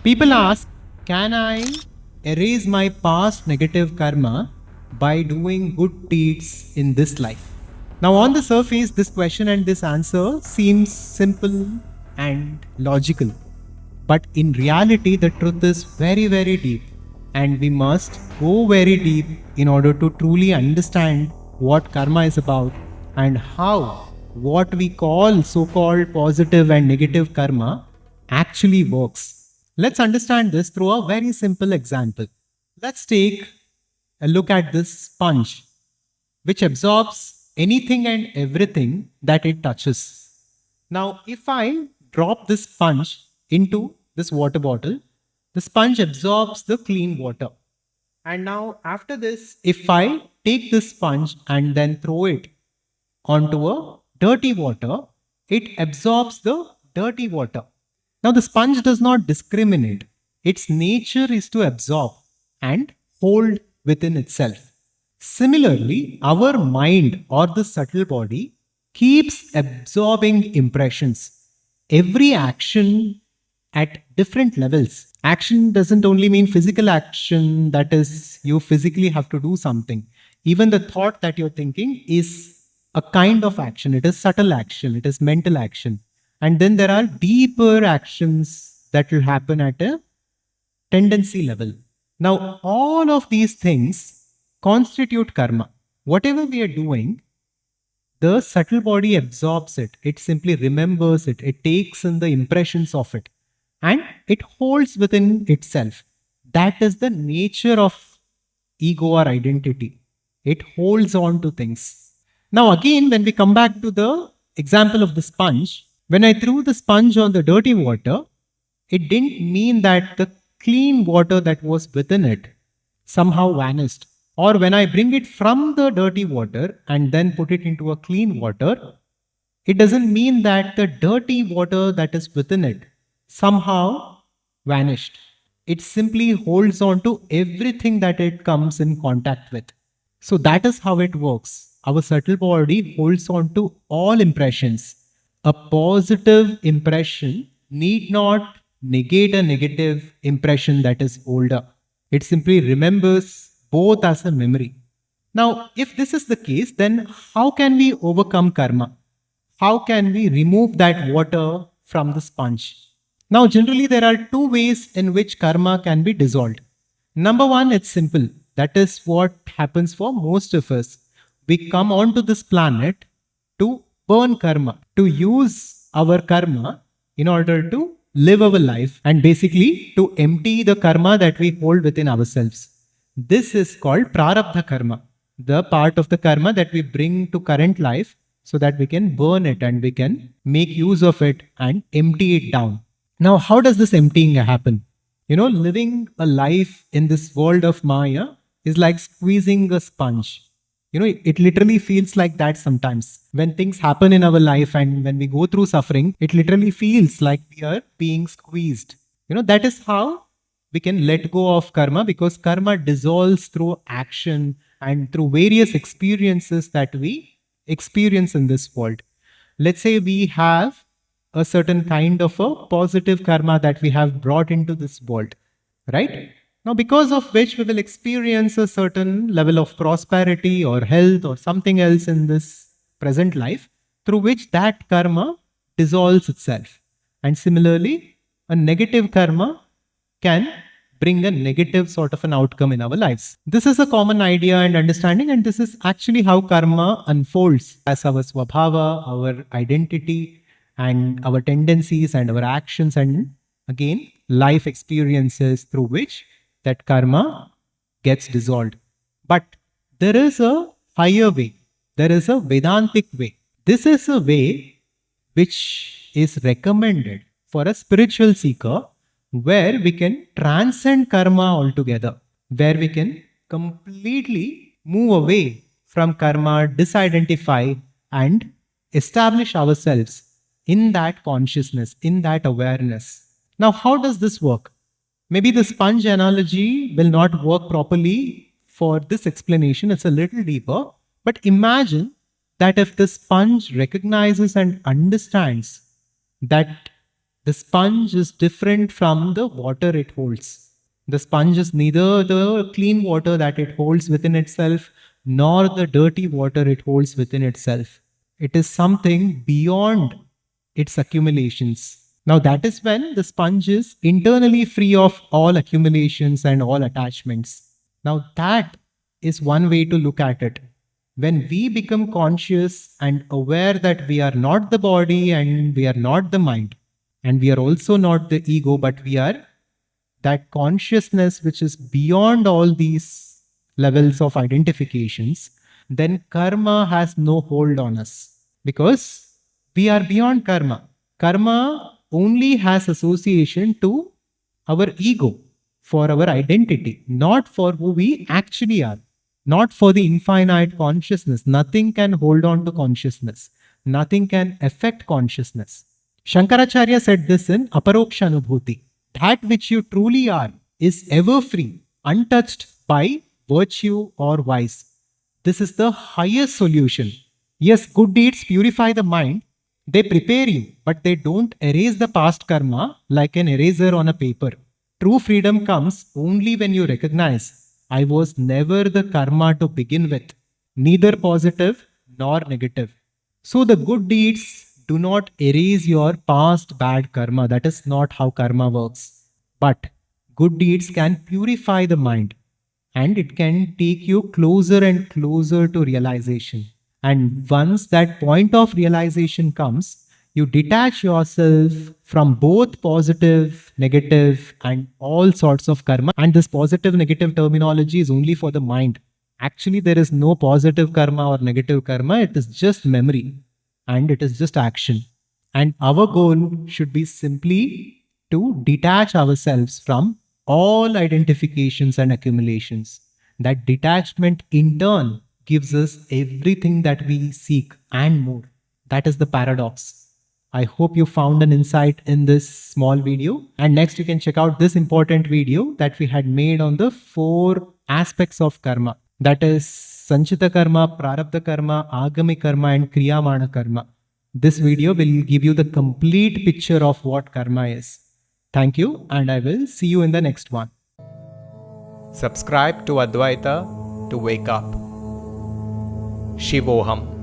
People ask, can I erase my past negative karma by doing good deeds in this life? Now, on the surface, this question and this answer seems simple and logical. But in reality, the truth is very, very deep. And we must go very deep in order to truly understand what karma is about and how what we call so called positive and negative karma actually works. Let's understand this through a very simple example. Let's take a look at this sponge, which absorbs anything and everything that it touches. Now, if I drop this sponge into this water bottle, the sponge absorbs the clean water. And now, after this, if I take this sponge and then throw it onto a dirty water, it absorbs the dirty water. Now, the sponge does not discriminate. Its nature is to absorb and hold within itself. Similarly, our mind or the subtle body keeps absorbing impressions. Every action at different levels. Action doesn't only mean physical action, that is, you physically have to do something. Even the thought that you're thinking is a kind of action. It is subtle action, it is mental action. And then there are deeper actions that will happen at a tendency level. Now, all of these things constitute karma. Whatever we are doing, the subtle body absorbs it. It simply remembers it. It takes in the impressions of it and it holds within itself. That is the nature of ego or identity. It holds on to things. Now, again, when we come back to the example of the sponge, when I threw the sponge on the dirty water, it didn't mean that the clean water that was within it somehow vanished. Or when I bring it from the dirty water and then put it into a clean water, it doesn't mean that the dirty water that is within it somehow vanished. It simply holds on to everything that it comes in contact with. So that is how it works. Our subtle body holds on to all impressions. A positive impression need not negate a negative impression that is older. It simply remembers both as a memory. Now, if this is the case, then how can we overcome karma? How can we remove that water from the sponge? Now, generally, there are two ways in which karma can be dissolved. Number one, it's simple. That is what happens for most of us. We come onto this planet to burn karma, to use our karma in order to live our life and basically to empty the karma that we hold within ourselves. This is called prarabdha karma, the part of the karma that we bring to current life so that we can burn it and we can make use of it and empty it down. Now, how does this emptying happen? Living a life in this world of Maya is like squeezing a sponge. It literally feels like that sometimes. When things happen in our life and when we go through suffering, it literally feels like we are being squeezed. That is how we can let go of karma, because karma dissolves through action and through various experiences that we experience in this world. Let's say we have a certain kind of a positive karma that we have brought into this world, right? Now, because of which we will experience a certain level of prosperity or health or something else in this present life, through which that karma dissolves itself. And similarly, a negative karma can bring a negative sort of an outcome in our lives. This is a common idea and understanding, and this is actually how karma unfolds as our swabhava, our identity, and our tendencies and our actions, and again, life experiences through which that karma gets dissolved. But there is a higher way. There is a Vedantic way. This is a way which is recommended for a spiritual seeker, where we can transcend karma altogether, where we can completely move away from karma, disidentify and establish ourselves in that consciousness, in that awareness. Now, how does this work? Maybe the sponge analogy will not work properly for this explanation. It's a little deeper. But imagine that if the sponge recognizes and understands that The sponge is different from the water it holds. The sponge is neither the clean water that it holds within itself nor the dirty water it holds within itself. It is something beyond its accumulations. Now, that is when the sponge is internally free of all accumulations and all attachments. Now, that is one way to look at it. When we become conscious and aware that we are not the body and we are not the mind, and we are also not the ego, but we are that consciousness which is beyond all these levels of identifications, then karma has no hold on us because we are beyond karma. Karma only has association to our ego for our identity, not for who we actually are, not for the infinite consciousness. Nothing can hold on to consciousness, nothing can affect consciousness. Shankaracharya said this in Aparoksha Anubhuti. That which you truly are is ever free, untouched by virtue or vice. This is the highest solution. Yes, good deeds purify the mind. They prepare you, but they don't erase the past karma like an eraser on a paper. True freedom comes only when you recognize, I was never the karma to begin with, neither positive nor negative. So the good deeds do not erase your past bad karma. That is not how karma works. But good deeds can purify the mind and it can take you closer and closer to realization. And once that point of realization comes, you detach yourself from both positive, negative, and all sorts of karma. And this positive, negative terminology is only for the mind. Actually, there is no positive karma or negative karma. It is just memory and it is just action. And our goal should be simply to detach ourselves from all identifications and accumulations. That detachment in turn gives us everything that we seek and more. That is the paradox. I hope you found an insight in this small video. And next you can check out this important video that we had made on the 4 aspects of karma. That is Sanchita karma, Prarabdha karma, Agami karma and Kriyamana karma. This video will give you the complete picture of what karma is. Thank you and I will see you in the next one. Subscribe to Adhvaitha to wake up. Shivoham.